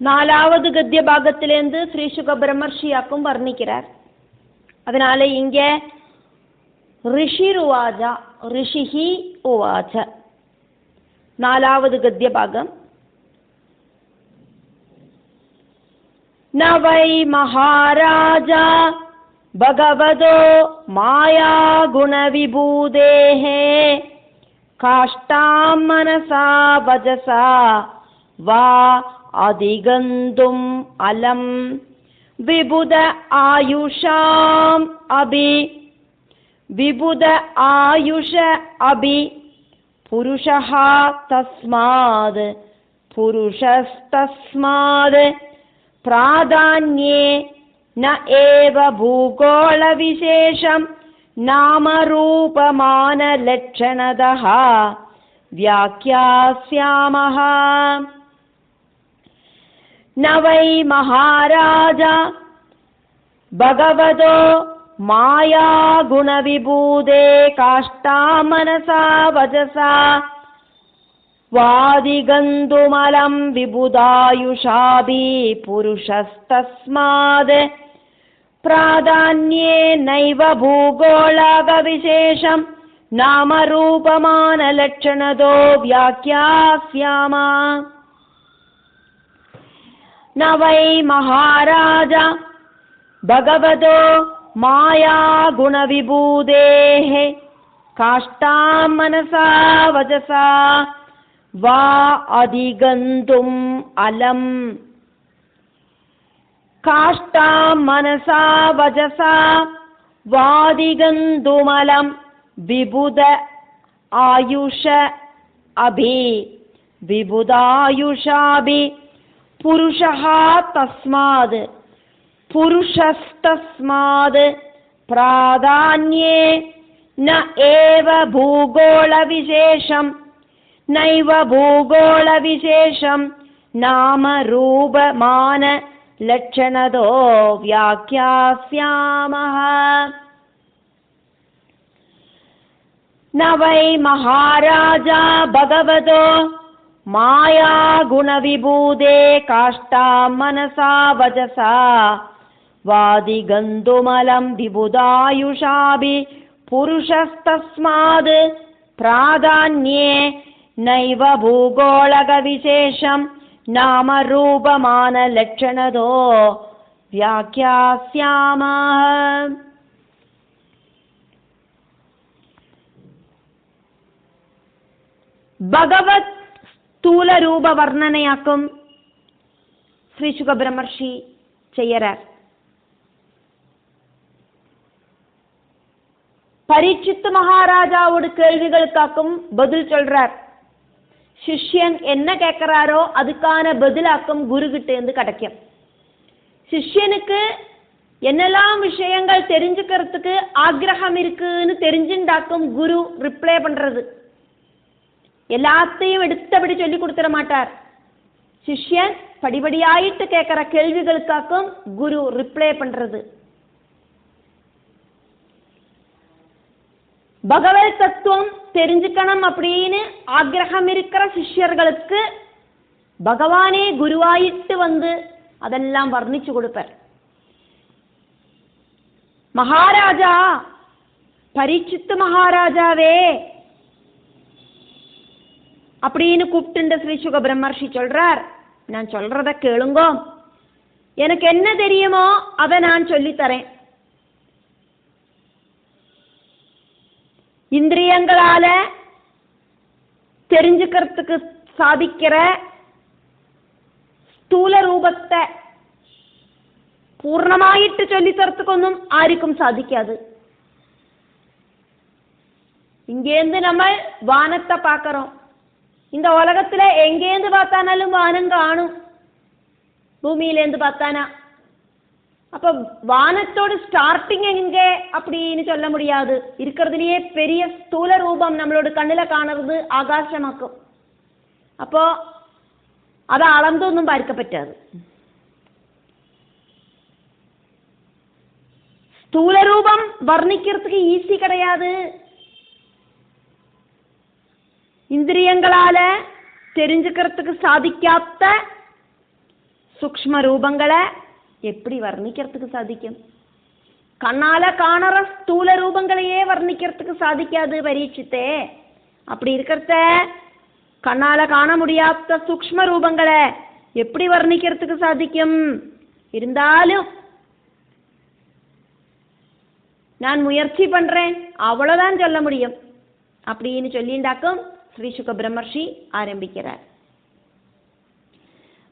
நாலாவது கத்திய பாகத்திலேருந்து ஸ்ரீ சுக பிரம்மர்ஷியாக்கும் வர்ணிக்கிறார். அதனால இங்க ரிஷிருவாஜா ரிஷிஹி உவாச்ச நாலாவது கத்திய பாகம். ந வை மகாராஜா பகவதோ மாயா குண விபூதேஹே காஷ்டாம் மனசா வஜசா வா அதிகந்தும் அலம் விபுத ஆயுஷாம் அபி விபுத ஆயுஷ அபி புருஷஹ தஸ்மாத் புருஷஸ்தஸ்மாத் பிராதான்யே ந ஏவ பூகோள விசேஷம் நாமரூபமான லட்சணதஹ வியாக்யாஸ்யாமஹ. ந வை மகாராஜா பகவதோ மாயா குண விபூதே காஷ்டா மனசா வஜசா வாதிகந்துமலம் விபுதாயுஷாபி புருஷஸ்தஸ்மாத் பிராதான்யே நைவ பூகோளக விசேஷம் நாமரூபமான லட்சணதோ வியாக்யாஸ்யாமா. ந வை மகாராஜா பகவதோ மாயா குண விபூதேஹே காஷ்டாம் மனசா வஜசா வா அதிகந்தும் அலம் காஷ்டாம் மனசா வஜசா வாதிகந்துமலம் விபுத ஆயுஷ அபி விபுதாயுஷாபி புருஷஹ தஸ்மாத் புருஷஸ்தஸ்மாத் பிராதான்யே ந ஏவ பூகோள விசேஷம் நைவ பூகோள விசேஷம் நாம ரூபமான லட்சணதோ வியாக்யாஸ்யாமஹ. ந வை மகாராஜா பகவதோ மாயா குண விபூதே காஷ்டாம் மனசா வஜசா வாதிகந்துமலம் விபுதாயுஷாபி புருஷஸ்தஸ்மாத் பிராதான்யே நைவ பூகோளக விசேஷம் நாமரூபமான லட்சணதோ வியாக்யாஸ்யாமஹ. பகவத் ஸ்தூல ரூப வர்ணனையாக்கும் ஸ்ரீ சுக பிரம்மர்ஷி செய்யறார். பரீட்சித்து மகாராஜாவோட கேள்விகளுக்காக்கும் பதில் சொல்றார். சிஷ்யன் என்ன கேட்கிறாரோ அதுக்கான பதிலாக்கும் குரு கிட்ட இருந்து கிடைக்கும். சிஷ்யனுக்கு என்னெல்லாம் விஷயங்கள் தெரிஞ்சுக்கிறதுக்கு ஆக்ரகம் இருக்குன்னு தெரிஞ்சுண்டாக்கும் குரு ரிப்ளை பண்றது. எல்லாத்தையும் எடுத்தபடி சொல்லி கொடுத்துட மாட்டார். சிஷ்யன் படிப்படியாயிட்டு கேட்கிற கேள்விகளுக்காக்கும் குரு ரிப்ளை பண்றது. பகவத் தத்துவம் தெரிஞ்சுக்கணும் அப்படின்னு ஆக்ரகம் இருக்கிற சிஷ்யர்களுக்கு பகவானே குருவாயிட்டு வந்து அதெல்லாம் வர்ணிச்சு கொடுப்பார். மகாராஜா பரீட்சித்து மகாராஜாவே அப்படின்னு கூப்பிட்டு ஸ்ரீ சுக பிரம்மர்ஷி சொல்றார். நான் சொல்றத கேளுங்கோ, எனக்கு என்ன தெரியுமோ அதை நான் சொல்லித்தரேன். இந்திரியங்களால தெரிஞ்சுக்கிறதுக்கு சாதிக்கிற ஸ்தூல ரூபத்தை பூர்ணமாயிட்டு சொல்லித்தரத்துക്കൊന്നും ആർക്കും சாதிக்காது. இங்கேருந்து நம்ம வானத்தை பார்க்கிறோம். இந்த உலகத்துல எங்கேந்து பார்த்தானாலும் வானம் காணும், பூமியிலேருந்து பார்த்தானா. அப்ப வானத்தோட ஸ்டார்டிங் எங்க அப்படின்னு சொல்ல முடியாது. இருக்கிறதுலயே பெரிய ஸ்தூல ரூபம் நம்மளோட கண்ணுல காணுறது ஆகாசமாக்கும். அப்போ அதை அளந்தொന്നും பார்க்க பറ്റാது. ஸ்தூல ரூபம் வர்ணிக்கிறதுக்கு ஈஸி கிடையாது. இந்திரியங்களால தெரிஞ்சுக்கிறதுக்கு சாதிக்காத சூக்ஷ்ம ரூபங்களை எப்படி வர்ணிக்கிறதுக்கு சாதிக்கும்? கண்ணால காணற ஸ்தூல ரூபங்களையே வர்ணிக்கிறதுக்கு சாதிக்காது பரீட்சித்தே. அப்படி இருக்கிறத கண்ணால காண முடியாத சூக்ஷ்ம ரூபங்களை எப்படி வர்ணிக்கிறதுக்கு சாதிக்கும்? இருந்தாலும் நான் முயற்சி பண்றேன், அவ்வளவுதான் சொல்ல முடியும் அப்படின்னு சொல்லிண்டாக்கும் ஸ்ரீ சுக பிரம்மர்ஷி ஆரம்பிக்கிறார்.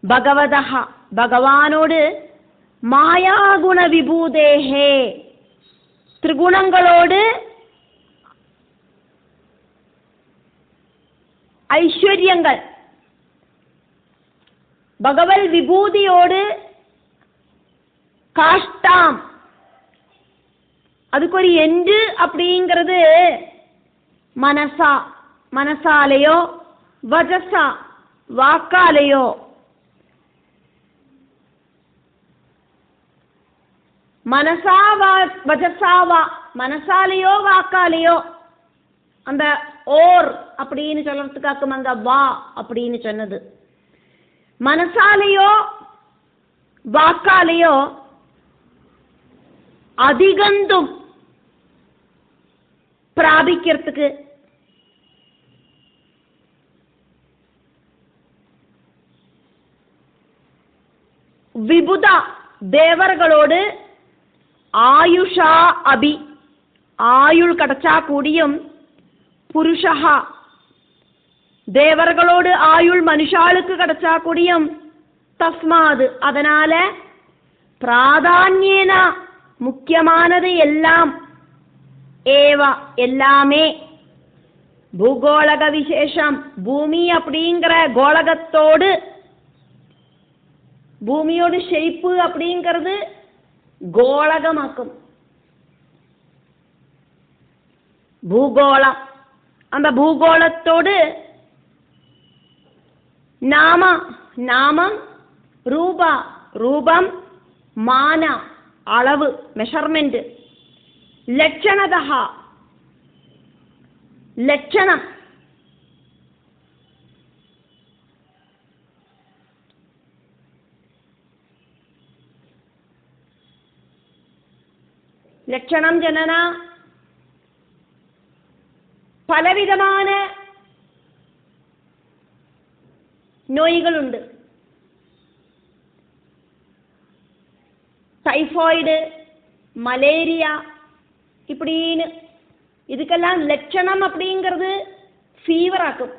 பகவதஹ பகவானோடு மாயாகுண விபூதேஹே திரிகுணங்களோடு ஐஸ்வர்யங்கள் பகவல் விபூதியோடு காஷ்டாம் அதுக்கு ஒரு எண்டு அப்படிங்கிறது மனசா மனசாலேயோ வஜசா வாக்காலேயோ மனசா வஜசாவா மனசாலேயோ வாக்காலேயோ அந்த ஓர் அப்படின்னு சொல்றதுக்காக்கும் அங்க வா அப்படின்னு சொன்னது. மனசாலேயோ வாக்காலேயோ அதிகந்தும் பிராபிக்கிறதுக்கு விபுதா தேவர்களோடு ஆயுஷா அபி ஆயுள் கிடைச்சா கூடியும் புருஷா தேவர்களோடு ஆயுள் மனுஷாளுக்கு கிடைச்சா கூடியும் தஸ்மாது அதனால பிராதான்யேனா முக்கியமானது எல்லாம் ஏவா எல்லாமே பூகோளக விசேஷம் பூமி அப்படிங்கிற கோளகத்தோடு பூமியோடு ஷேப்பு அப்படிங்கிறது கோளகமாக்கும் பூகோளம் அந்த பூகோளத்தோடு நாமம் ரூபா ரூபம் மான அளவு மெஷர்மெண்ட் லட்சணதா லட்சணம் ലക്ഷണം ജനന പലവിധமான நோய்களுண்டு. டைஃபாய்டு மலேரியா இப்படின்னு இதுக்கெல்லாம் லட்சணம் அப்படிங்கிறது ஃபீவர் ஆக்கும்.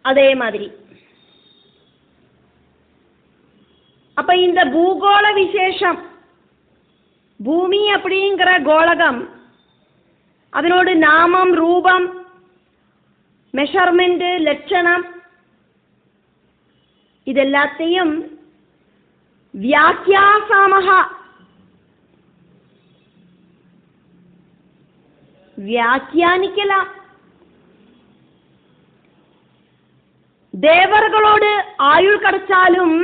அதே மாதிரி அப்ப இந்த பூகோள விசேஷம் பூமி அப்படிங்கிற கோளகம் அதனோடு நாமம் ரூபம் மெஷர்மெண்ட் லட்சணம் இதெல்லாத்தையும் வியாக்கியாசாமஹா வியாக்கியானிக்கலாம். தேவர்களோடு ஆயுள் கிடைச்சாலும்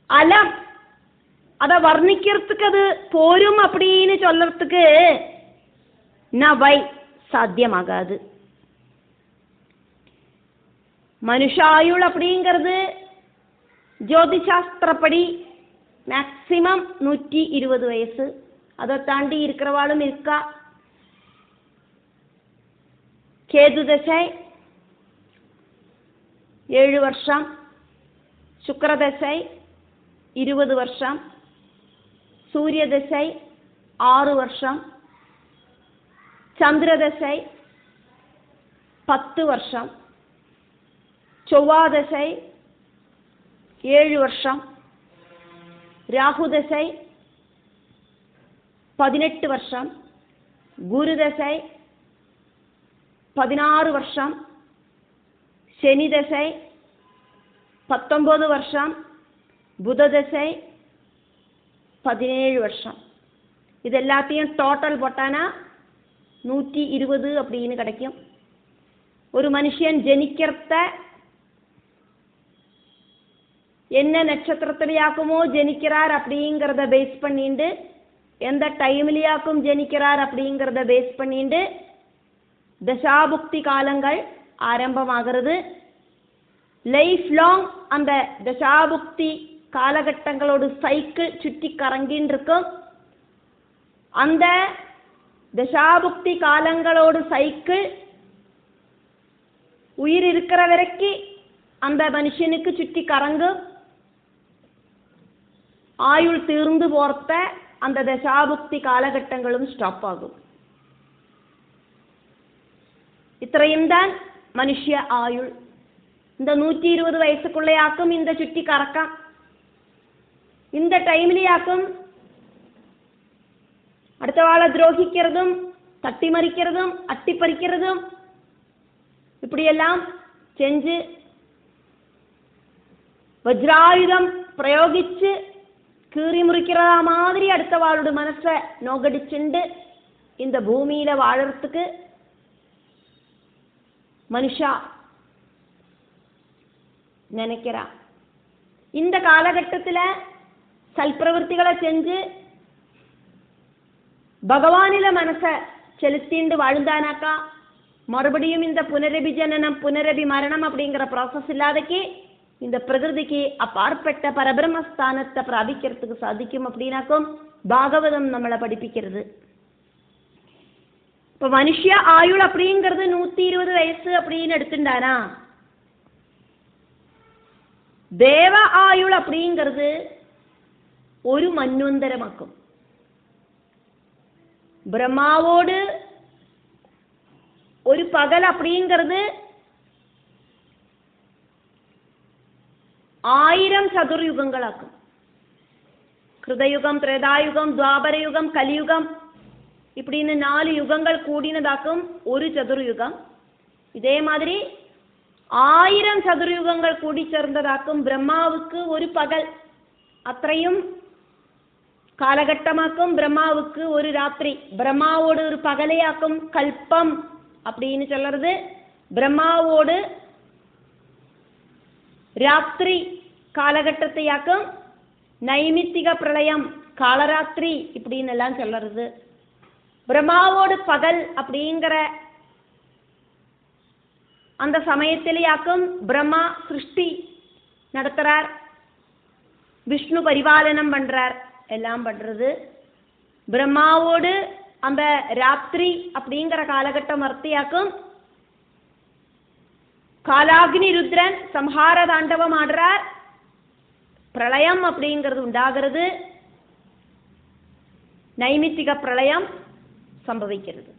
அலம் அதை வர்ணிக்கிறதுக்கு அது போரும் அப்படின்னு சொல்றதுக்கு நவை சாத்தியமாகாது. மனுஷாயுள் அப்படிங்கிறது ஜோதிஷாஸ்திரப்படி மேக்சிமம் 120 வயசு. அதை தாண்டி இருக்கிறவாளும் இருக்கா. கேது தசை 7 வருஷம், சுக்கிரதசை 20 வருஷம், சூரிய தசை 6 வருஷம், சந்திரதசை 10 வருஷம், செவ்வாதசை 7 வருஷம், ராகுதசை 18 வருஷம், குருதசை 16 வருஷம், சனிதசை 19 வருஷம், புததசை 17 வருஷம். இது எல்லாத்தையும் டோட்டல் போட்டானா 120 அப்படின்னு கிடைக்கும். ஒரு மனுஷன் ஜனிக்கிறத என்ன நட்சத்திரத்திலையாக்குமோ ஜனிக்கிறார் அப்படிங்கிறத பேஸ் பண்ணிண்டு, எந்த டைம்லையாக்கும் ஜனிக்கிறார் அப்படிங்கிறத பேஸ் பண்ணிண்டு தசாபுக்தி காலங்கள் ஆரம்பமாகிறது. லைஃப் லாங் அந்த தசாபுக்தி காலகட்டங்களோட சைக்கிள் சுற்றி கறங்கின்னு இருக்கும். அந்த தசாபுக்தி காலங்களோட சைக்கிள் உயிர் இருக்கிற வரைக்கும் அந்த மனுஷனுக்கு சுற்றி கறங்கும். ஆயுள் தீர்ந்து போர்த்த அந்த தசாபுக்தி காலகட்டங்களும் ஸ்டாப் ஆகும். ഇത്രയും താൻ മനുഷ്യ ആയുൾ. இந்த 120 வயசுக்குள்ளேயாக்கும் இந்த சுற்றி கறക്കാം. இந்த டைம்லையாக்கும் அடுத்தவாளை துரோகிக்கிறதும் தட்டிமறிக்கிறதும் அட்டிப்பறிக்கிறதும் இப்படியெல்லாம் செஞ்சு வஜ்ராயுதம் பிரயோகிச்சு கீறி முறிக்கிறதா மாதிரி அடுத்தவாளோட மனசை நோகடிச்சுண்டு இந்த பூமியில வாழறதுக்கு மனுஷா நினைக்கிறா. இந்த காலகட்டத்தில் சல்பிரவൃத்திகளை செஞ்சு பகவானில மனசை செலுத்திண்டு வாழ்ந்தானாக்கா மறுபடியும் இந்த புனரபி ஜனனம் புனரபி மரணம் அப்படிங்கிற ப்ராசஸ் இல்லாதக்கு இந்த பிரகிருதிக்கு அப்பாற்பட்ட பரபிரம்மஸ்தானத்தை பிராபிக்கிறதுக்கு சாதிக்கும் அப்படின்னாக்கும் பாகவதம் நம்மளை படிப்பிக்கிறது. இப்போ மனுஷ ஆயுள் அப்படிங்கிறது 120 வயசு அப்படின்னு எடுத்துட்டானா, தேவ ஆயுள் அப்படிங்கிறது ஒரு மன்வந்தரமாக்கும். பிரம்மாவோடு ஒரு பகல் அப்படிங்கிறது 1000 சதுர்யுகங்களாக்கும். கிருதயுகம், திரேதாயுகம், துவாபரயுகம், கலியுகம் இப்படின்னு 4 யுகங்கள் கூடினதாக்கும் ஒரு சதுர்யுகம். இதே மாதிரி 1000 சதுர்யுகங்கள் கூடி சேர்ந்ததாக்கும் பிரம்மாவுக்கு ஒரு பகல். அத்தையும் காலகட்டமாக்கும் பிரம்மாவுக்கு ஒரு ராத்திரி. பிரம்மாவோடு ஒரு பகலையாக்கும் கல்பம் அப்படின்னு சொல்றது. பிரம்மாவோடு ராத்திரி காலகட்டத்தையாக்கும் நைமித்திக பிரளயம் காலராத்திரி இப்படின்னு எல்லாம் சொல்றது. பிரம்மாவோடு பகல் அப்படிங்கிற அந்த சமயத்திலேயாக்கும் பிரம்மா சிருஷ்டி நடத்துறார், விஷ்ணு பரிபாலனம் பண்றார், எல்லாம் பண்றது. பிரம்மாவோடு அந்த ராத்திரி அப்படிங்கிற காலகட்டம் வர்த்தியாக்கும் காலாக்னி ருத்ரன் சம்ஹார தாண்டவம் ஆடுறார். பிரளயம் அப்படிங்கிறது உண்டாகிறது, நைமித்திக பிரளயம் சம்பவிக்கிறது.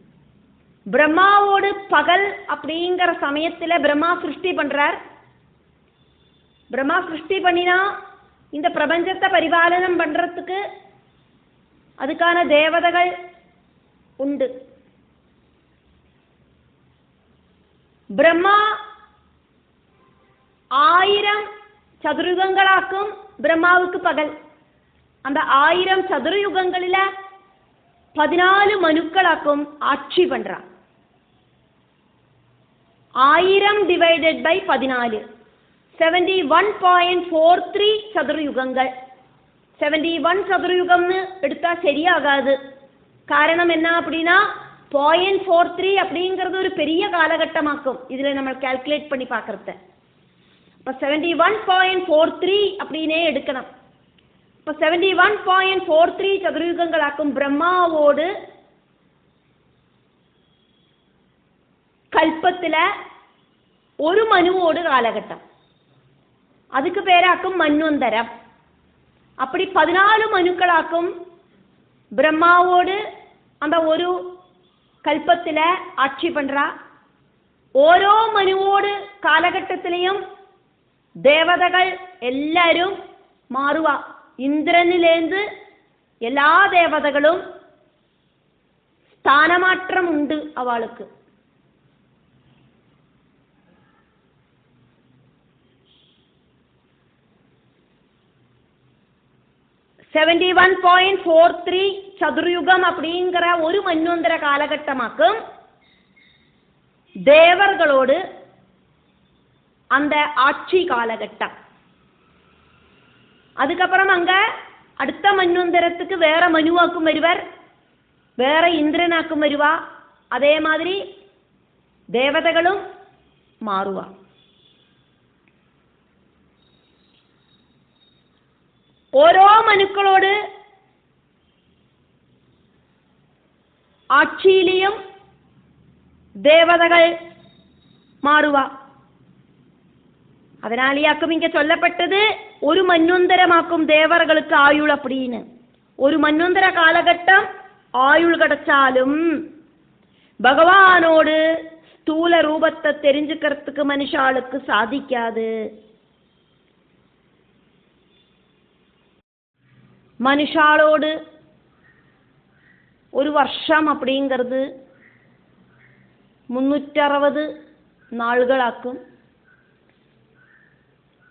பிரம்மாவோடு பகல் அப்படிங்கிற சமயத்தில் பிரம்மா சிருஷ்டி பண்றார். பிரம்மா சிருஷ்டி பண்ணினா இந்த பிரபஞ்சத்தை பரிபாலனம் பண்றதுக்கு அதுக்கான தேவதைகள் உண்டு. பிரம்மா 1000 சதுர்யுகங்களாக்கும் பிரம்மாவுக்கு பகல். அந்த 1000 சதுர்யுகங்களில 14 மனுக்களாக்கும் ஆட்சி பண்றான். 1000 டிவைடட் பை 14 71.43 சதுர்யுகங்கள். 71 சதுர்யுகம்னு எடுத்தா சரியாகாது. காரணம் என்ன அப்படின்னா 0.43 அப்படிங்கிறது ஒரு பெரிய காலகட்டமாக்கும். இதுல நம்ம கால்குலேட் பண்ணி பார்க்கறத. இப்போ 71.43 அப்படின்னே எடுக்கணும். இப்போ 71.43 சதுர்யுகங்களாக்கும் பிரம்மாவோடு கல்பத்தில் ஒரு மனுவோடு காலகட்டம். அதுக்கு பேராக்கும் மன்வந்தரம். அப்படி 14 மனுக்களாக்கும் பிரம்மாவோடு அந்த ஒரு கல்பத்தில் ஆட்சி பண்றா. ஓரோ மனுவோடு காலகட்டத்திலையும் தேவதைகள் எல்லாரும் மாறுவா. இந்திரனிலேந்து எல்லா தேவதைகளும் ஸ்தானமாற்றம் உண்டு அவளுக்கு. $71.43 சதுர்யுகம் அப்படிங்கிற ஒரு மன்வந்தர காலகட்டமாக்கும் தேவர்களோடு அந்த ஆட்சி காலகட்டம். அதுக்கப்புறம் அங்கே அடுத்த மன்வந்தரத்துக்கு வேற மனுவாக்கும் வருவர், வேற இந்திரனாக்கும் வருவா. அதே மாதிரி தேவதைகளும் மாறுவா. ഓരോ മനുക്കളോട് ആക്ഷിയിലെയും ദേവതകൾ മാറുക. അതിനാൽ ഈ അക്കം ഇങ്ങനെ ചൊല്ലപ്പെട്ടത് ഒരു മന്വന്തരമാക്കും ദേവതകൾക്ക് ആയുൾ അപ്പടിന്ന്. ഒരു മന്വന്തര കാലഘട്ടം ആയുൾ കിടച്ചാലും ഭഗവാനോട് സ്ഥൂല രൂപത്തെ തെരിഞ്ചുக்கிறதுக்கு മനുഷ്യാൾക്ക് സാധിക്കാതെ. മനുഷ്യാളോട് ഒരു വർഷം அப்படிங்கிறது 360 നാളുകളാക്കും.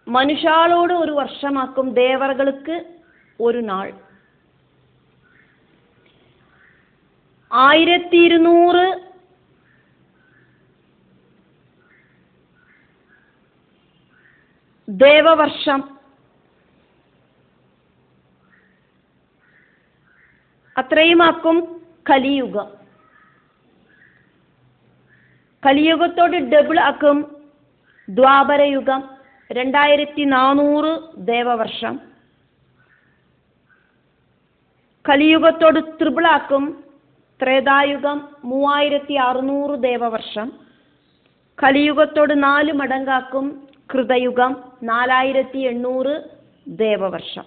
മനുഷ്യാളോട് ഒരു വർഷമാക്കും, ദേവതകൾക്ക് ഒരു നാൾ. 1200 ദേവവർഷം. അത്രയുമാക്കും കലിയുഗം. കലിയുഗത്തോട് ഡബിൾ ആക്കും ദ്വാപരയുഗം, 2400 ദേവവർഷം. കലിയുഗത്തോട് ത്രിപിളാക്കും ത്രേതായുഗം, 3600 ദേവവർഷം. കലിയുഗത്തോട് 4 മടങ്ങാക്കും കൃതയുഗം, 4800 ദേവവർഷം.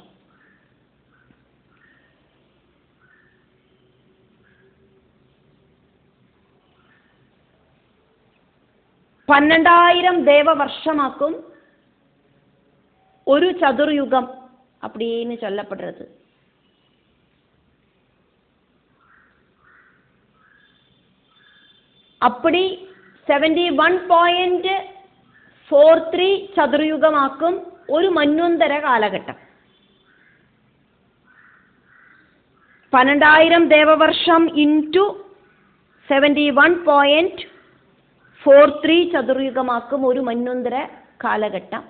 പന്ത്രണ്ടായിരം ദേവവർഷമാക്കും ഒരു ചതുർയുഗം அப்படின்னு சொல்லப்படுறது. அப்படி 71.43 ചതുർയുഗമാക്കും ഒരു മന്വന്തര കാലഘട്ടം. 12000 ദേവവർഷം ഇൻറ്റു 71.43 ചതുർയുഗമാക്കും ഒരു മന്വന്തര കാലഘട്ടം.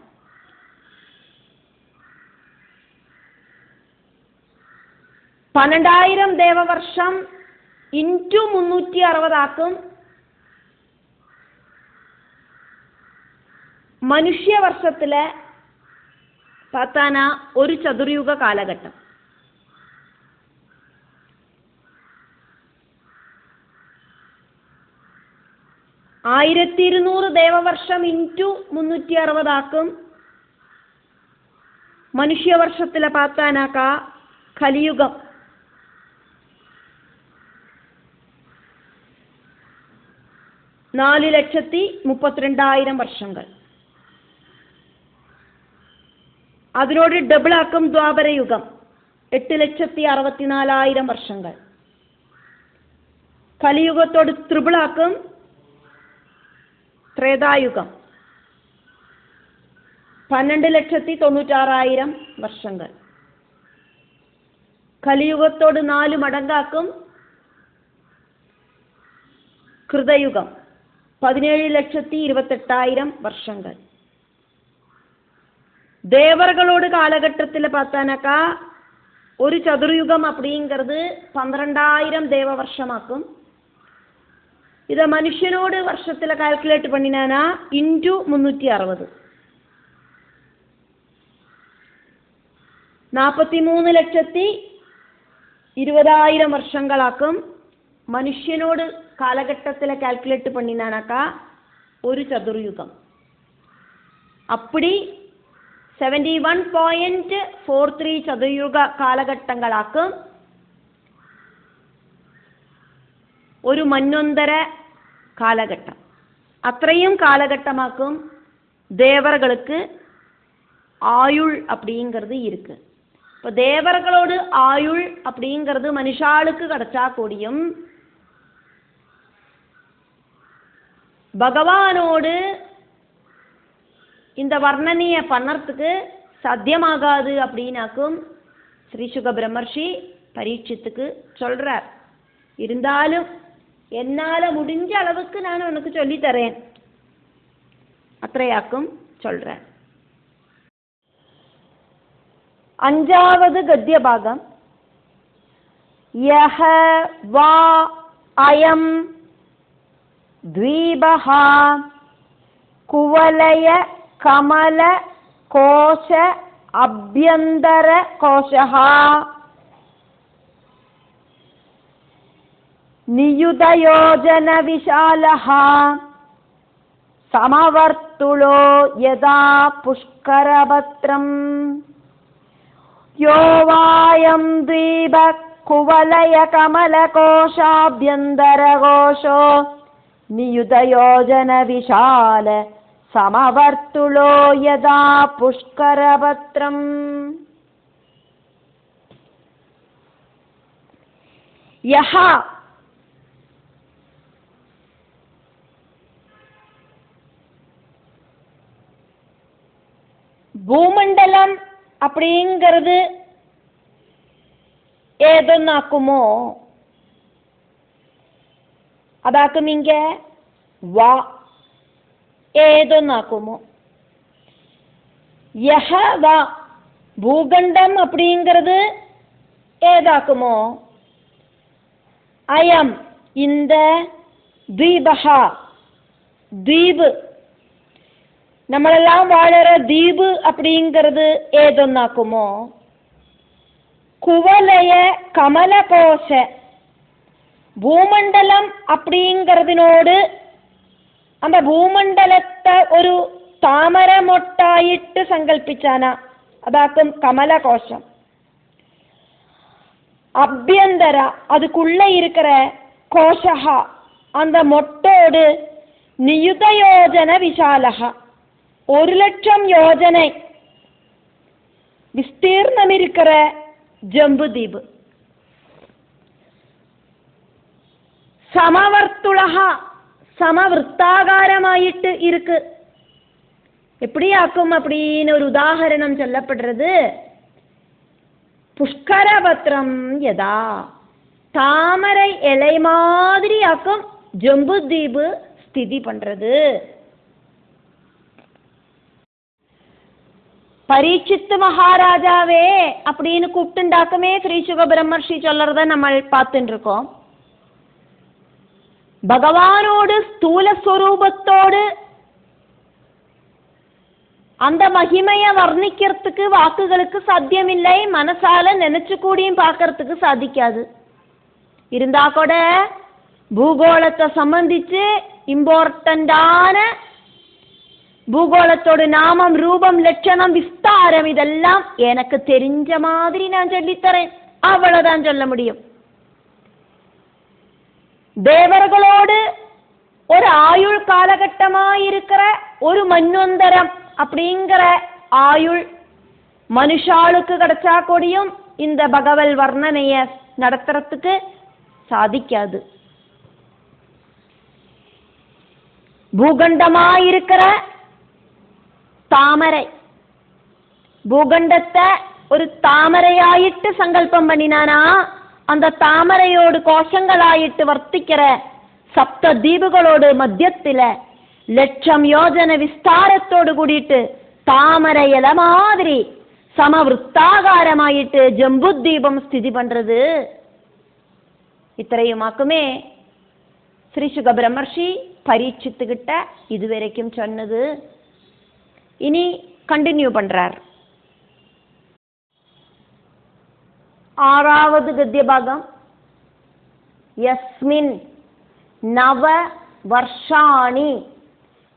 12000 ദേവവർഷം ഇൻറ്റു 360 ആക്കും മനുഷ്യവർഷത്തിലെ പത്താന ഒരു ചതുർയുഗ കാലഘട്ടം. 1200 ദേവവർഷം ഇൻറ്റു 360 ആക്കും മനുഷ്യവർഷത്തിലെ പാത്താനാക്ക കലിയുഗം. 4,32,000 വർഷങ്ങൾ. അതിനോട് ഡബിളാക്കും ദ്വാപരയുഗം, 8,64,000 വർഷങ്ങൾ. കലിയുഗത്തോട് ത്രിപിളാക്കും ത്രേതായുഗം, 12,96,000 വർഷങ്ങൾ. കലിയുഗത്തോട് 4 മടങ്ങാക്കും കൃതയുഗം, 17,28,000 വർഷങ്ങൾ. ദേവറുകളോട് കാലഘട്ടത്തിൽ பார்த்தானாக்க ഒരു ചതുർയുഗം அப்படிங்கிறது 12,000 ദേവവർഷമാക്കും. ഇത് മനുഷ്യനോട് വർഷത്തിൽ കാൽക്കുലേറ്റ് பண்ணினானா ഇൻറ്റു 360 43,20,000 വർഷങ്ങളാക്കും. മനുഷ്യനോട് കാലഘട്ടത്തിൽ കാൽക്കുലേറ്റ് பண்ணினானாக்க ഒരു ചതുർയുഗം. அப்படி 71.43 ചതുർയുഗ കാലഘട്ടങ്ങളാക്കും ഒരു മന്വന്തര കാലഘട്ടം. അത്രയും കാലഘട്ടമാക്കും ദേവറുകൾക്ക് ആയുൾ அப்படிங்கிறது இருக்கு. இப்போ தேவர்களோடு ஆயுள் அப்படிங்கிறது மனுஷாளுக்கு கிடைச்சா கூடியும் பகவானோடு இந்த வர்ணனையை பண்ணறதுக்கு சாத்தியமாகாது அப்படின்னாக்கும் ஸ்ரீ சுக பிரம்மர்ஷி பரீட்சித்துக்கு சொல்றார். இருந்தாலும் என்னால முடிஞ்ச அளவுக்கு நான் உனக்கு சொல்லி தரேன் அത്രയാക്കും சொல்றார். അഞ്ചാമത് ഗദ്യഭാഗം. യഹ വാ അയം ദ്വീപഃ കുവലയ കമല കോശ അഭ്യന്തര കോശഃ നിയുതയോജന വിശാലഃ സമവർത്തുളോ യഥാ പുഷ്കരപത്രം യോ വായം ദ്വീപ കുവലയ കമലകോശാഭ്യന്തരകോശോ നിയുതയോജന വിശാല സമവർത്തുളോ യഥാ പുഷ്കരപത്രം. യഹ பூமண்டலம் அப்படிங்கிறது ஏதொன்னாக்குமோ அதாக்கும் இங்க வா ஏதொன்னாக்குமோ. யஹ வா பூகண்டம் அப்படிங்கிறது ஏதாக்குமோ. அயம் இந்த ദ്വീപஹா ദ്വീപ് നമ്മളെല്ലാം വാഴற ദ്വീപ് அப்படிங்கிறது ஏதொன்னாக்குமோ. குவலய கமலகோஷ பூமண்டலம் அப்படிங்கிறതിനോട് அந்த பூமண்டலத்தை ഒരു താമര മൊട്ടായിട്ട് സങ്കല്പിച്ചാനാ അതാക്കും കമലകോശം. அபியந்தர அதுக்குள்ள இருக்கிற கோஷஹா அந்த மொட்டோடு நியுதயோஜன விசாலஹா 1,00,000 யோஜனை விஸ்தீர்ணம் இருக்கிற ஜம்பு தீபு. சமவர்த்துளஹா சமவൃത്താകാരமாயிட்டு இருக்கு. எப்படி ஆக்கும் அப்படின்னு ஒரு உதாரணம் சொல்லப்படுறது. புஷ்கரபத்ரம் யதா தாமரை இலை மாதிரி ஆக்கும் ஜம்பு தீபு ஸ்திதி பண்றது. பரீட்சித்து மகாராஜாவே அப்படின்னு கூப்பிட்டுண்டாக்குமே ஸ்ரீ சுக பிரம்மர்ஷி சொல்லறத நம்ம பார்த்துட்டு இருக்கோம். பகவானோடு ஸ்தூல ஸ்வரூபத்தோடு அந்த மகிமையை வர்ணிக்கிறதுக்கு வாக்குகளுக்கு சாத்தியமில்லை, மனசால நினைச்சு கூடியும் பார்க்கறதுக்கு சாதிக்காது. இருந்தா கூட பூகோளத்தை சம்பந்திச்சு இம்பார்ட்டண்டான பூகோளத்தோட நாமம் ரூபம் லட்சணம் விஸ்தாரம் இதெல்லாம் எனக்கு தெரிஞ்ச மாதிரி நான் சொல்லித்தரேன், அவ்வளவுதான் சொல்ல முடியும். தேவர்களோடு ஒரு ஆயுள் காலகட்டமாயிருக்கிற ஒரு மன்வந்தரம் அப்படிங்கிற ஆயுள் மனுஷாளுக்கு கிடைச்சா கூடியும் இந்த பகவல் வர்ணனைய நடத்துறதுக்கு சாதிக்காது. பூகண்டமாயிருக்கிற தாமரை பூகண்டத்தை ஒரு தாமரையாயிட்டு சங்கல்பம் பண்ணினானா அந்த தாமரையோடு கோஷங்களாயிட்டு வர்த்திக்கிற சப்த தீபுகளோடு மத்தியத்தில 1,00,000 யோஜன விஸ்தாரத்தோடு கூடிட்டு தாமரை இலை மாதிரி சமவൃത്താകാരமாயிட்டு ஜம்பு தீபம் ஸ்திதி பண்றது. இத்தனையுமாக்குமே ஸ்ரீ சுக பிரம்மர்ஷி பரீட்சித்துக்கிட்ட இதுவரைக்கும் சொன்னது. இனி கண்டினியூ பண்றார். ஆறாவது கத்திய பாகம். யஸ்மின் நவ வர்ஷாணி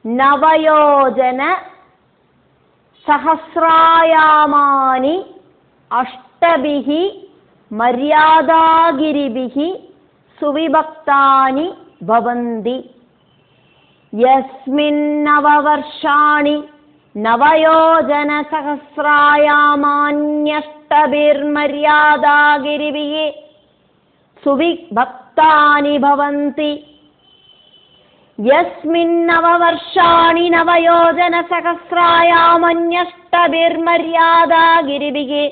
நவயோஜன சஹஸ்ராயாமானி அஷ்டபிஹி மர்யாதாகிரிபிஹி சுவிபக்தானி பவந்தி. யஸ்மின் நவவர்ஷாணி நவயோஜன சஹஸ்ராயாமான்யஷ்டபிர்மர்யாதாகிரிபிஹி சுவிபக்தானி பவந்தி. யஸ்மின் நவவர்ஷாணி நவயோஜன சஹஸ்ராயாமன்யஷ்டபிர்மர்யாதாகிரிபிஹி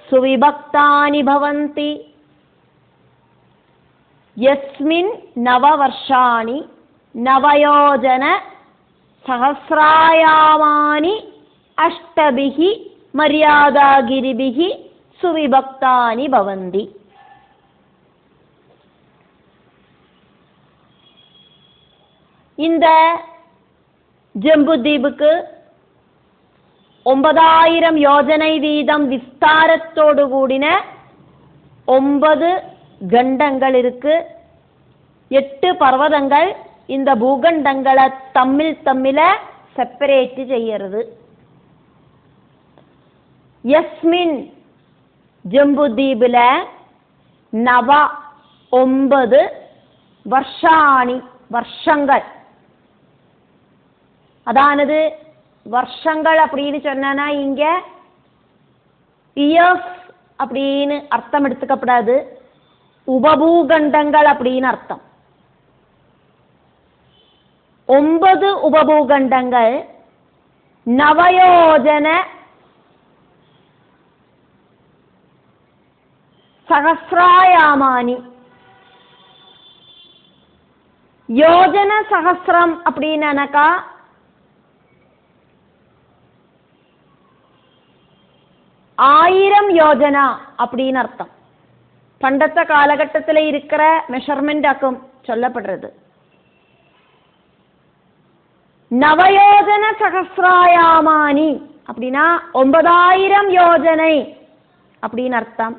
சுவிபக்தானி பவந்தி. யஸ்மின் நவவர்ஷாணி நவயோஜன சஹஸ்ராயாமானி அஷ்டபிஹி மரியாதாகிரிபிகி சுவிபக்தானி பவந்தி. இந்த ஜம்புதீபுக்கு 9000 யோஜனை வீதம் விஸ்தாரத்தோடு கூடின 9 கண்டங்கள் இருக்கு. 8 பர்வதங்கள் இந்த பூகண்டங்களை தம்மில செப்பரேட் செய்யறது. யஸ்மின் ஜம்புதீபுல 9 வருஷாணி வருஷங்கள். அதானது வருஷங்கள் அப்படின்னு சொன்னா இங்க இயர்ஸ் அப்படின்னு அர்த்தம் எடுத்துக்கப்படாது, உபபூகண்டங்கள் அப்படின்னு அர்த்தம். 9 உபபூகண்டங்கள் நவயோஜன சகஸ்ராயாமானி. யோஜன சகஸ்ரம் அப்படின்னாக்கா 1000 யோஜனா அப்படின்னு அர்த்தம். பண்டத்த காலகட்டத்தில் இருக்கிற மெஷர்மெண்ட் ஆக்கும் சொல்லப்படுறது. நவயோஜன சகஸ்ராயாமானி அப்படின்னா 9000 யோஜனை அப்படின்னு அர்த்தம்.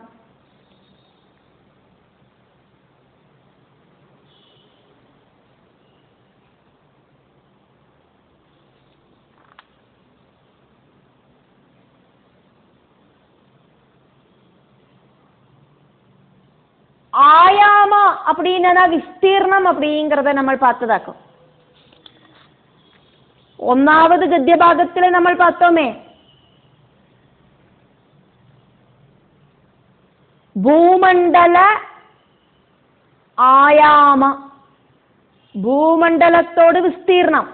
ஆயாமா அப்படின்னா விஸ்தீர்ணம் அப்படிங்கிறத നമ്മൾ பார்த்ததாக்கும். ഒന്നാമത് ഗദ്യഭാഗത്തിൽ നമ്മൾ பார்த்தோமே, ഭൂമണ്ഡല ആയാമ, ഭൂമണ്ഡലത്തോട് വിസ്തീർണം.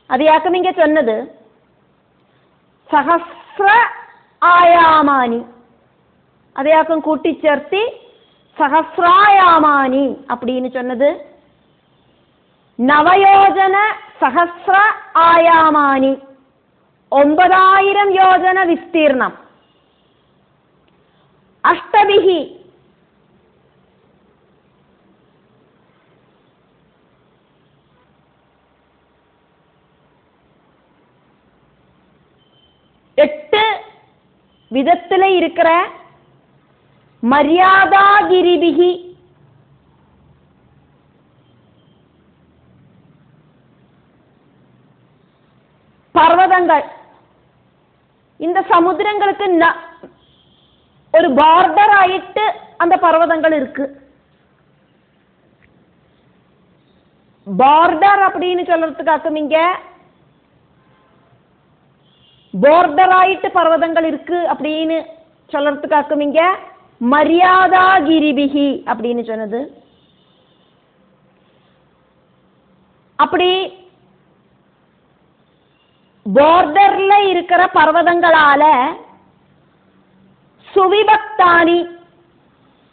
അതെയാക്കും ഇങ്ങ ചൊന്നത് സഹസ്ര ആയാമാനി, അതെയാക്കും കൂട്ടിച്ചേർത്തി സഹസ്രായാമാനി அப்படின்னு சொன்னது. നവയോജന സഹസ്ര ആയാമാനി 9000 യോജന വിസ്തീർണം. അഷ്ടഭിഹി எட்டு விதத்துல இருக்கிற மரியாதாகிரிபிகி பர்வதங்கள். இந்த சமுத்திரங்களுக்கு ஒரு பார்டர் ஆயிட்டு அந்த பர்வதங்கள் இருக்கு. பார்டர் அப்படின்னு சொல்றதுக்காக இங்க பார்டர் ஆயிட்டு பர்வதங்கள் இருக்கு அப்படின்னு சொல்றதுக்காக இங்க மரியாதாகிரிபிகி அப்படின்னு சொன்னது. அப்படி பார்டர்ல இருக்கிற பர்வதங்களால சுவிபக்தானி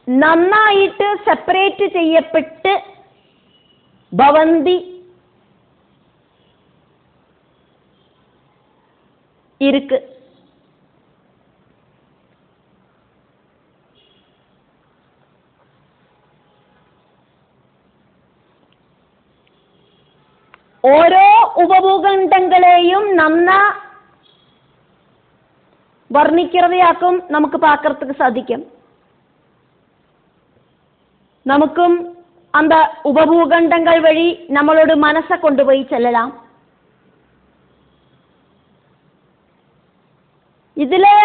நன்னாயிட்டு செப்பரேட் செய்யப்பட்டு பவந்தி இருக்கு. ഓരോ ഉപഭൂഖണ്ഡങ്ങളെയും നന്ന വർണ്ണിக்கிறதையாக்கும் നമുക്ക് பார்க்கிறதுக்கு സാധിക്കും. നമുക്കും அந்த ഉപഭൂഖണ്ഡങ്ങൾ വഴി നമ്മളോട് മനസ്സ കൊണ്ടുപോയി ചെല്ലலாம். ഇതിലെ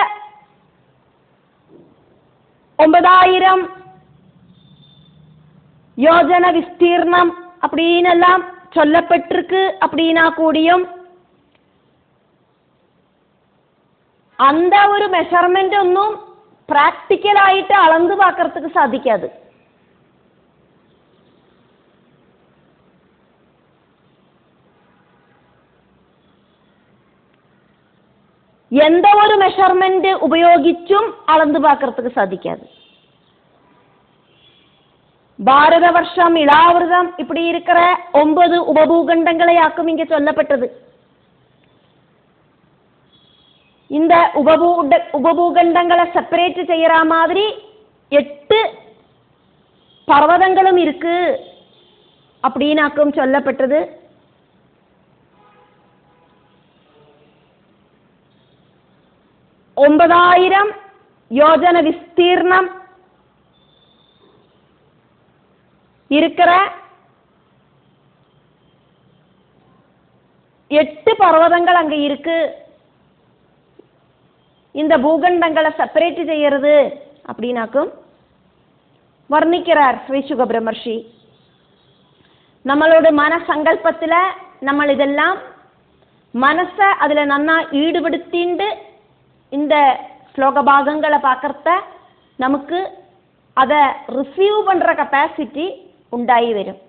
9000 யோஜன விஸ்தீர்ணம் அப்படின்னெல்லாம் சொல்லப்பட்டிருக்கு. அப்படின்னா கூடியும் அந்த ஒரு மெஷர்மெന്റ് ഒന്നും പ്രാക്ടിക്കലായിട്ട് അളന്നു பார்க்கிறதுக்கு സാധിക്കാது. எந்த ஒரு மெஷர்மெന്റ് ഉപയോഗിച്ചും அளந்து பார்க்கிறதுக்கு சாதிக்காது. பாரத வருஷம் இளாவிரதம் இப்படி இருக்கிற 9 உபபூகண்டங்களையாக்கும் இங்க சொல்லப்பட்டது. இந்த உபபூகண்டங்களை செப்பரேட் செய்யற மாதிரி 8 பர்வதங்களும் இருக்கு அப்படின்னாக்கும் சொல்லப்பட்டது. ஒன்பதாயிரம் யோஜன விஸ்தீர்ணம் இருக்கிற 8 பர்வதங்கள் அங்க இருக்கு. இந்த பூகண்டங்களை செப்பரேட் செய்யறது அப்படின்னாக்கும் வர்ணிக்கிறார் ஸ்ரீ சுக பிரம்மர்ஷி. நம்மளோட மனசங்கல்பத்துல நம்ம இதெல்லாம் மனசை அதுல நன்னா ஈடுபடுத்திண்டு இந்த ஸ்லோக பாகங்களை பார்க்கறத நமக்கு அதை ரிசீவ் பண்ற கெப்பாசிட்டி உண்டாகி வரும்.